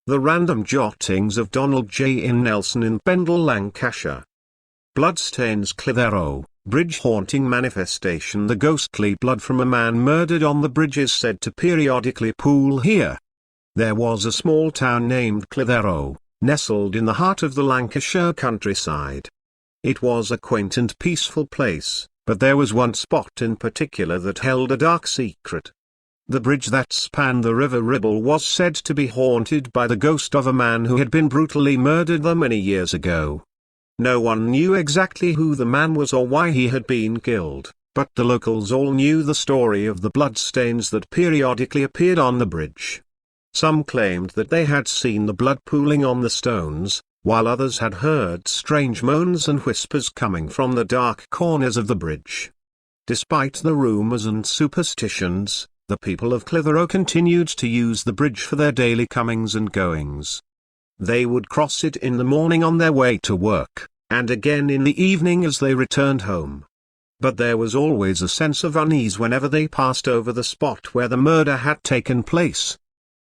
The Random Jottings of Donald J. in Nelson in Pendle, Lancashire. Bloodstains. Clitheroe, bridge haunting manifestation. The ghostly blood from a man murdered on the bridge is said to periodically pool here. There was a small town named Clitheroe, nestled in the heart of the Lancashire countryside. It was a quaint and peaceful place, but there was one spot in particular that held a dark secret. The bridge that spanned the River Ribble was said to be haunted by the ghost of a man who had been brutally murdered there many years ago. No one knew exactly who the man was or why he had been killed, but the locals all knew the story of the bloodstains that periodically appeared on the bridge. Some claimed that they had seen the blood pooling on the stones, while others had heard strange moans and whispers coming from the dark corners of the bridge. Despite the rumors and superstitions, the people of Clitheroe continued to use the bridge for their daily comings and goings. They would cross it in the morning on their way to work, and again in the evening as they returned home. But there was always a sense of unease whenever they passed over the spot where the murder had taken place.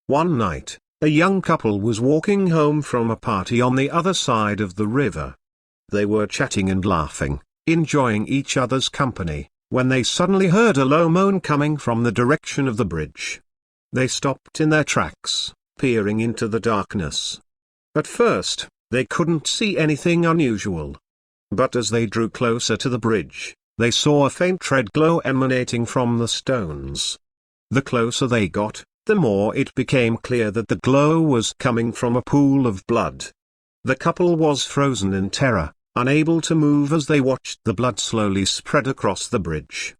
One night, a young couple was walking home from a party on the other side of the river. They were chatting and laughing, enjoying each other's company, when they suddenly heard a low moan coming from the direction of the bridge. They stopped in their tracks, peering into the darkness. At first, they couldn't see anything unusual. But as they drew closer to the bridge, they saw a faint red glow emanating from the stones. The closer they got, the more it became clear that the glow was coming from a pool of blood. The couple was frozen in terror, unable to move as they watched the blood slowly spread across the bridge.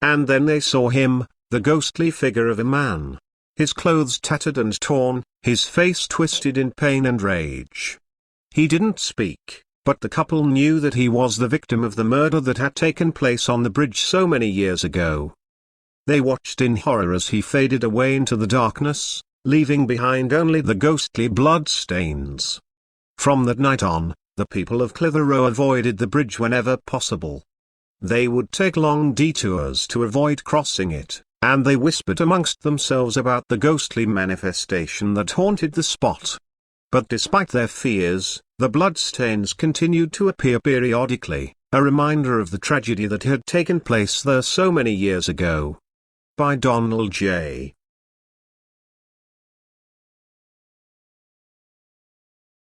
And then they saw him, the ghostly figure of a man. His clothes tattered and torn, his face twisted in pain and rage. He didn't speak, but the couple knew that he was the victim of the murder that had taken place on the bridge so many years ago. They watched in horror as he faded away into the darkness, leaving behind only the ghostly blood stains. From that night on, the people of Clitheroe avoided the bridge whenever possible. They would take long detours to avoid crossing it, and they whispered amongst themselves about the ghostly manifestation that haunted the spot. But despite their fears, the bloodstains continued to appear periodically, a reminder of the tragedy that had taken place there so many years ago. By Donald J.